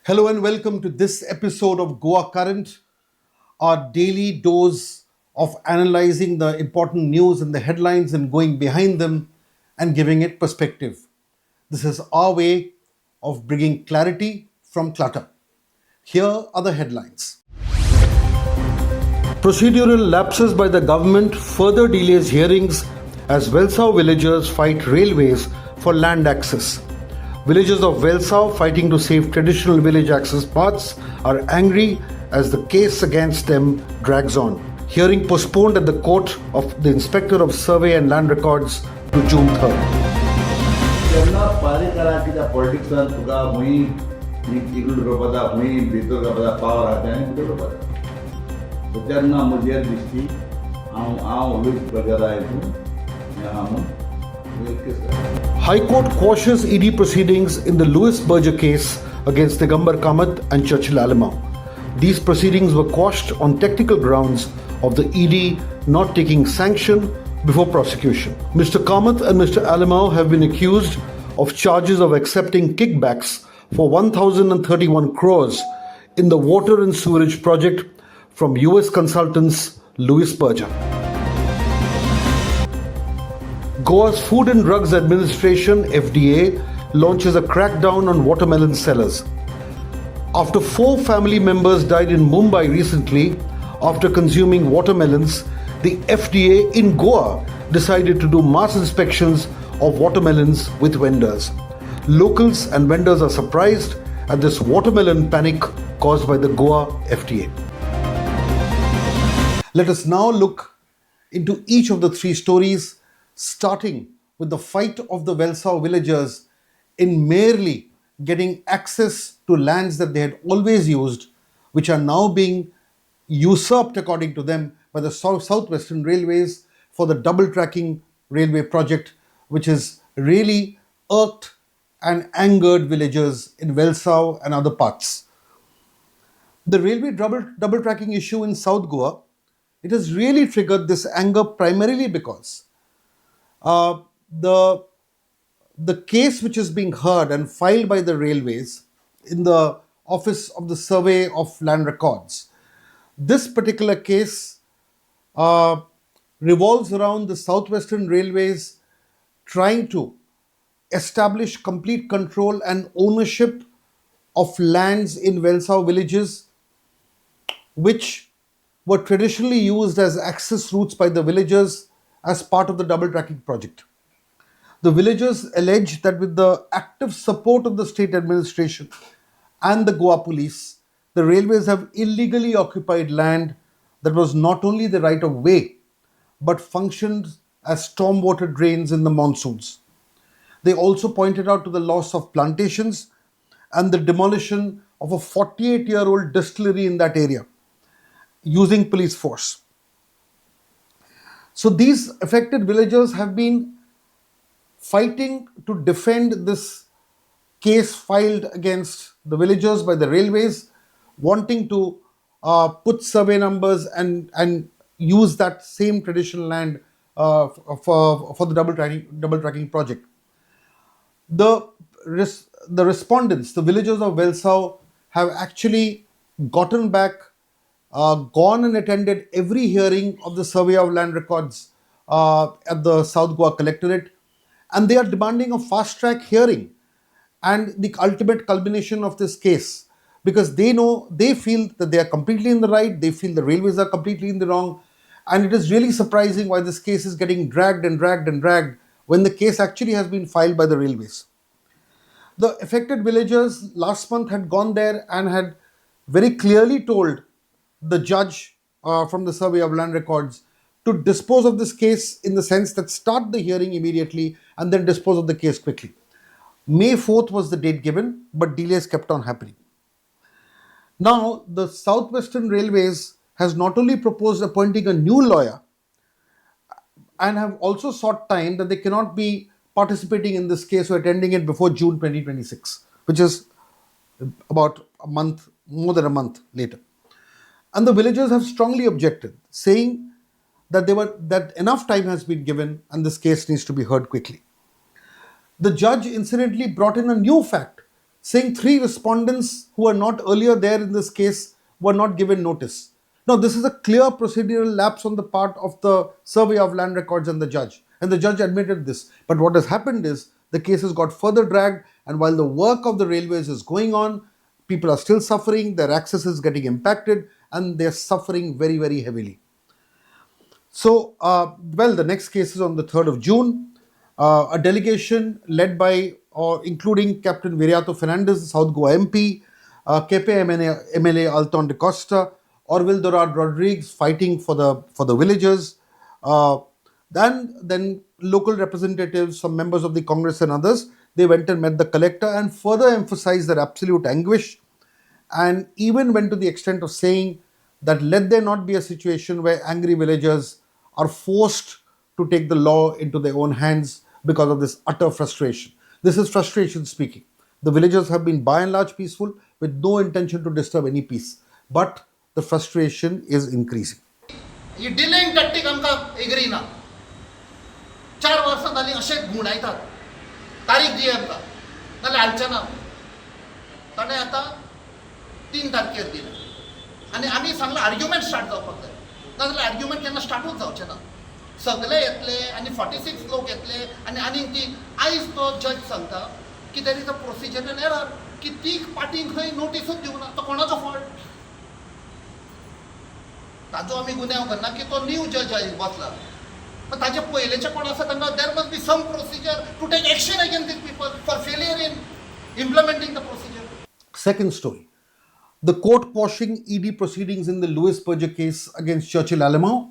Hello and welcome to this episode of Goa Current, our daily dose of analyzing the important news and the headlines and going behind them and giving it perspective. This is our way of bringing clarity from clutter. Here are the headlines. Procedural lapses by the government further delays hearings as Velsao villagers fight railways for land access. Villagers of Velsao fighting to save traditional village access paths are angry as the case against them drags on. Hearing postponed at the court of the Inspector of Survey and Land Records to June 3rd. जेन्ना पालिकाला पॉलिटिक्सान तुका हुई इकडे रोपता हुई भितर रोपता power आहा आनी भितर रोपता सो तेन्ना म्हजेर दिसती हांव लूज प्रकार हांव High Court quashes ED proceedings in the Berger case against Digambar and Churchill Alemao. These proceedings were quashed on technical grounds of the ED not taking sanction before prosecution. Mr. Kamat and Mr. Alemao have been accused of charges of accepting kickbacks for 1,031 crores in the water and sewerage project from US consultants Berger. Goa's Food and Drugs Administration (FDA) launches a crackdown on watermelon sellers. After 4 family members died in Mumbai recently after consuming watermelons, the FDA in Goa decided to do mass inspections of watermelons with vendors. Locals and vendors are surprised at this watermelon panic caused by the Goa FDA. Let us now look into each of the 3 stories, starting with the fight of the Velsao villagers in merely getting access to lands that they had always used, which are now being usurped, according to them, by the Southwestern Railways for the double tracking railway project, which has really irked and angered villagers in Velsao and other parts. The railway double tracking issue in South Goa, it has really triggered this anger primarily because the case which is being heard and filed by the railways in the Office of the Survey of Land Records, this particular case revolves around the Southwestern Railways trying to establish complete control and ownership of lands in Velsao villages which were traditionally used as access routes by the villagers as part of the double tracking project. The villagers allege that with the active support of the state administration and the Goa police, the railways have illegally occupied land that was not only the right of way, but functioned as stormwater drains in the monsoons. They also pointed out to the loss of plantations and the demolition of a 48-year-old distillery in that area using police force. So these affected villagers have been fighting to defend this case filed against the villagers by the railways, wanting to put survey numbers and use that same traditional land for the double tracking project. The respondents, the villagers of Velsao, have actually gotten back, gone and attended every hearing of the Survey of Land Records at the South Goa Collectorate, and they are demanding a fast-track hearing and the ultimate culmination of this case, because they feel that they are completely in the right, they feel the railways are completely in the wrong, and it is really surprising why this case is getting dragged when the case actually has been filed by the railways. The affected villagers last month had gone there and had very clearly told the judge from the Survey of Land Records to dispose of this case, in the sense that start the hearing immediately and then dispose of the case quickly. May 4th was the date given, but delays kept on happening. Now, the Southwestern Railways has not only proposed appointing a new lawyer and have also sought time that they cannot be participating in this case or attending it before June 2026, which is about more than a month later. And the villagers have strongly objected, saying that enough time has been given and this case needs to be heard quickly. The judge incidentally brought in a new fact, saying three respondents who were not earlier there in this case were not given notice. Now, this is a clear procedural lapse on the part of the Survey of Land Records and the judge. And the judge admitted this. But what has happened is the case has got further dragged, and while the work of the railways is going on, people are still suffering, their access is getting impacted, and they're suffering very, very heavily. So, the next case is on the 3rd of June. A delegation led by or including Captain Viriato Fernandez, the South Goa MP, KP MLA Alton de Costa, Orville Dorad Rodriguez fighting for the villagers. Then local representatives, some members of the Congress and others, they went and met the collector and further emphasized their absolute anguish, and even went to the extent of saying that let there not be a situation where angry villagers are forced to take the law into their own hands because of this utter frustration. This is frustration speaking. The villagers have been by and large peaceful with no intention to disturb any peace, but the frustration is increasing. He delaying tactic आमकां agree ना. 4 वर्सां जालीं अशेंच गुणायतात. तारीख दी आमकां नाल्यार हाडचें ना. ताणें आतां 3 तारखेर दिलें आनी आमी सांगलां आर्ग्युमेंट स्टार्ट जावपाक जाय. नाजाल्यार आर्ग्युमेंट केन्ना स्टार्टूच जावचें ना. सगळे येतले आनी 46 लोक येतले आनी ती आयज तो जज सांगता की there is a procedural error की ती पार्टीक खंय नोटीसूच दिवना. तो कोणाचो फॉल्ट? ताजो आमी गुन्यांव करना की तो न्यू जज बसला. पण ताजे पयलेचे कोण आसा तांकां there must be some procedure to take action against these people for failure in implementing the procedure. Second story. The court quashing ED proceedings in the Louis Berger case against Churchill Alemao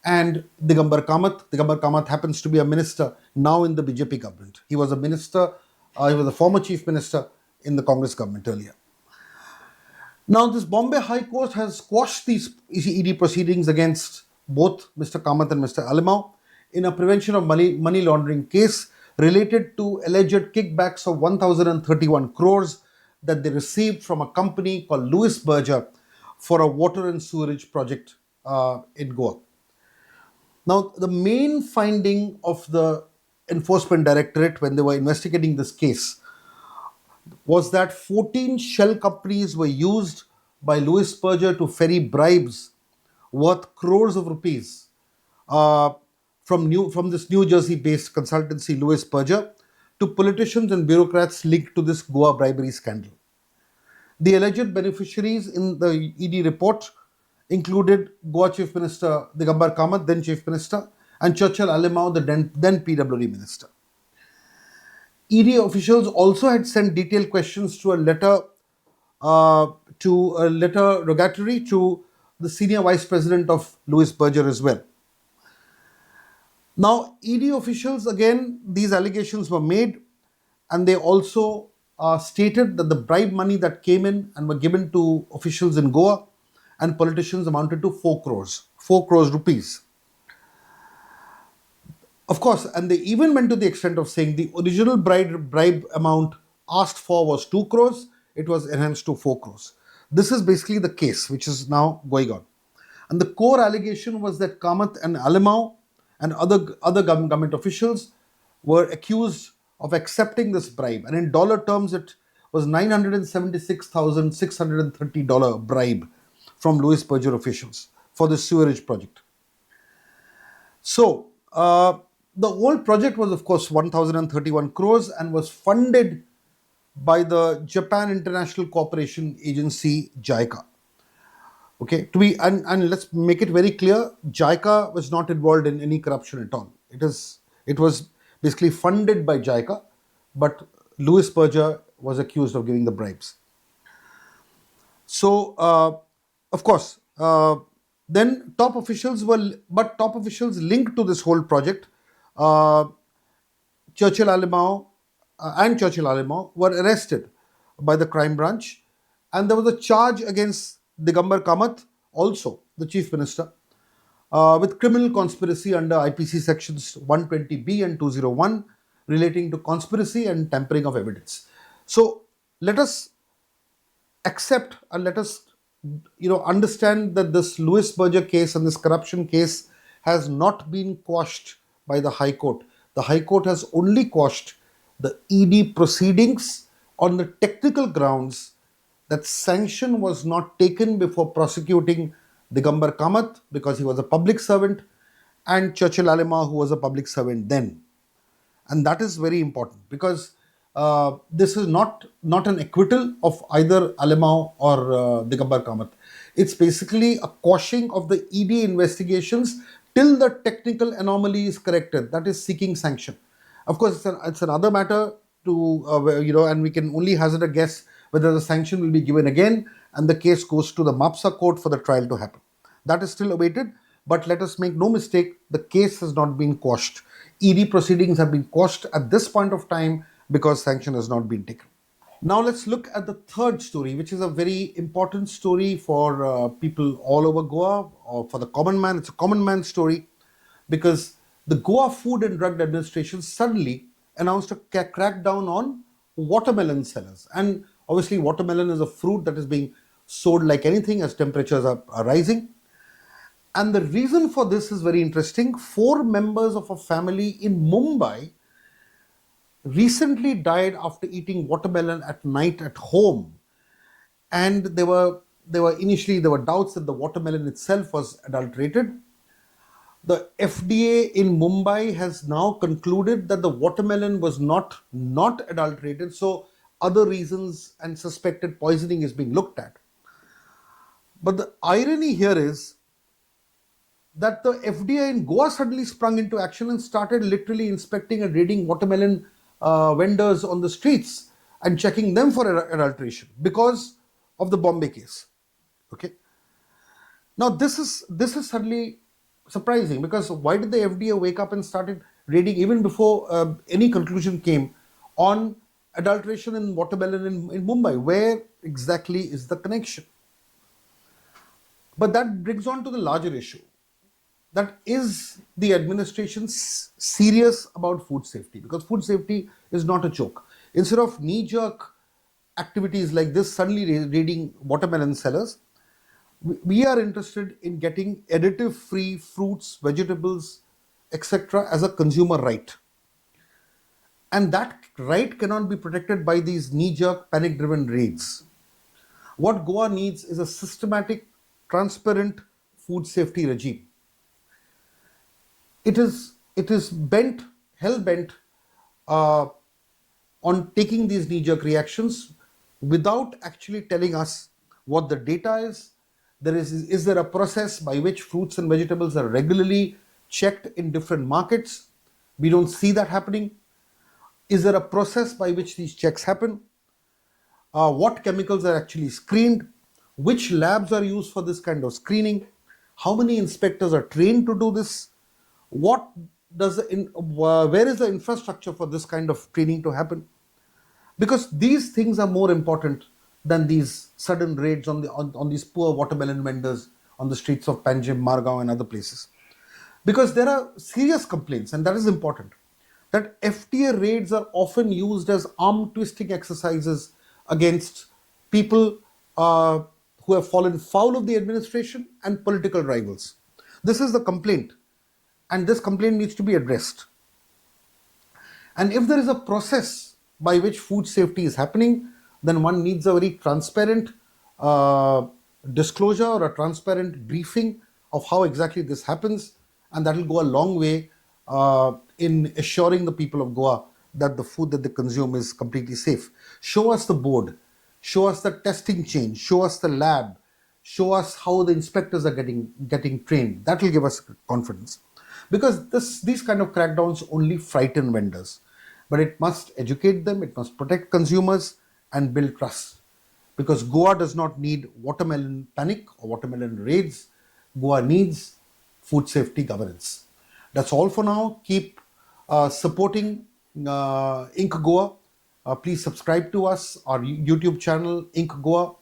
and Digambar Kamat. Digambar Kamat happens to be a minister now in the BJP government. He was a minister, he was a former chief minister in the Congress government earlier. Now, this Bombay High Court has quashed these ED proceedings against both Mr. Kamat and Mr. Alemao in a prevention of money laundering case related to alleged kickbacks of 1,031 crores that they received from a company called Louis Berger for a water and sewerage project in Goa. Now, the main finding of the Enforcement Directorate when they were investigating this case was that 14 shell companies were used by Louis Berger to ferry bribes worth crores of rupees from this New Jersey-based consultancy Louis Berger to politicians and bureaucrats linked to this Goa bribery scandal. The alleged beneficiaries in the ED report included Goa Chief Minister Digambar Kamat, then Chief Minister, and Churchill Alemao, the then PWD Minister. ED officials also had sent detailed questions to a letter rogatory to the senior vice president of Louis Berger as well. Now, ED officials, again, these allegations were made, and they also stated that the bribe money that came in and were given to officials in Goa and politicians amounted to 4 crores rupees. Of course, and they even went to the extent of saying the original bribe amount asked for was 2 crores, it was enhanced to 4 crores. This is basically the case which is now going on. And the core allegation was that Kamat and Alemao and other government officials were accused of accepting this bribe. And in dollar terms, it was $976,630 bribe from Louis Berger officials for the sewerage project. So, the whole project was, of course, 1,031 crores and was funded by the Japan International Cooperation Agency, JICA. Okay, and let's make it very clear, JICA was not involved in any corruption at all. It was basically funded by JICA, but Louis Berger was accused of giving the bribes. So, of course, then top officials linked to this whole project, Churchill Alemao were arrested by the crime branch, and there was a charge against Digambar Kamat, also the chief minister, with criminal conspiracy under IPC sections 120B and 201 relating to conspiracy and tampering of evidence. So let us accept and let us understand that this Louis Berger case and this corruption case has not been quashed by the High Court. The High Court has only quashed the ED proceedings on the technical grounds that sanction was not taken before prosecuting Digambar Kamat because he was a public servant, and Churchill Alemao, who was a public servant then. And that is very important because this is not an acquittal of either Alemao or Digambar Kamat. It's basically a quashing of the ED investigations till the technical anomaly is corrected. That is seeking sanction. Of course, it's another matter to and we can only hazard a guess whether the sanction will be given again and the case goes to the MAPSA court for the trial to happen. That is still awaited, but let us make no mistake, the case has not been quashed. ED proceedings have been quashed at this point of time because sanction has not been taken. Now let's look at the third story, which is a very important story for people all over Goa, or for the common man. It's a common man story because the Goa Food and Drug Administration suddenly announced a crackdown on watermelon sellers. And obviously, watermelon is a fruit that is being sold like anything as temperatures are rising. And the reason for this is very interesting. 4 members of a family in Mumbai recently died after eating watermelon at night at home. And there were doubts that the watermelon itself was adulterated. The FDA in Mumbai has now concluded that the watermelon was not adulterated, so other reasons and suspected poisoning is being looked at. But the irony here is that the FDA in Goa suddenly sprung into action and started literally inspecting and raiding watermelon vendors on the streets and checking them for adulteration because of the Bombay case. Okay. Now this is suddenly surprising because why did the FDA wake up and started raiding even before any conclusion came on adulteration in watermelon in Mumbai? Where exactly is the connection? But that brings on to the larger issue. That is the administration serious about food safety? Because food safety is not a joke. Instead of knee-jerk activities like this, suddenly raiding watermelon sellers, we are interested in getting additive-free fruits, vegetables, etc. as a consumer right. And that right cannot be protected by these knee-jerk, panic-driven raids. What Goa needs is a systematic, transparent food safety regime. It is hell-bent on taking these knee-jerk reactions without actually telling us what the data is. Is there a process by which fruits and vegetables are regularly checked in different markets? We don't see that happening. Is there a process by which these checks happen? What chemicals are actually screened? Which labs are used for this kind of screening? How many inspectors are trained to do this? Where is the infrastructure for this kind of training to happen? Because these things are more important than these sudden raids on these poor watermelon vendors on the streets of Panjim, Margao and other places. Because there are serious complaints, and that is important, that FTA raids are often used as arm twisting exercises against people who have fallen foul of the administration and political rivals. This is the complaint, and this complaint needs to be addressed. And if there is a process by which food safety is happening, then one needs a very transparent disclosure or a transparent briefing of how exactly this happens, and that will go a long way in assuring the people of Goa that the food that they consume is completely safe. Show us the board, show us the testing chain, show us the lab, show us how the inspectors are getting trained. That will give us confidence. Because these kind of crackdowns only frighten vendors. But it must educate them, it must protect consumers and build trust. Because Goa does not need watermelon panic or watermelon raids. Goa needs food safety governance. That's all for now. Keep supporting Inc. Goa. Please subscribe to us, our YouTube channel, Inc. Goa,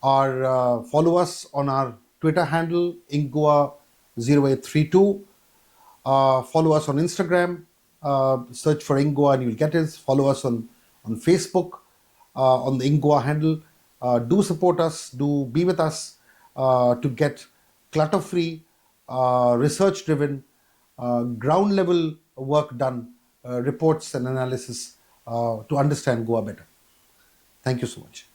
or follow us on our Twitter handle, Inc. Goa 0832. Follow us on Instagram, search for Inc. Goa and you'll get us. Follow us on Facebook on the Inc. Goa handle. Do support us, do be with us to get clutter-free, research-driven, ground-level work done, reports and analysis to understand Goa better. Thank you so much.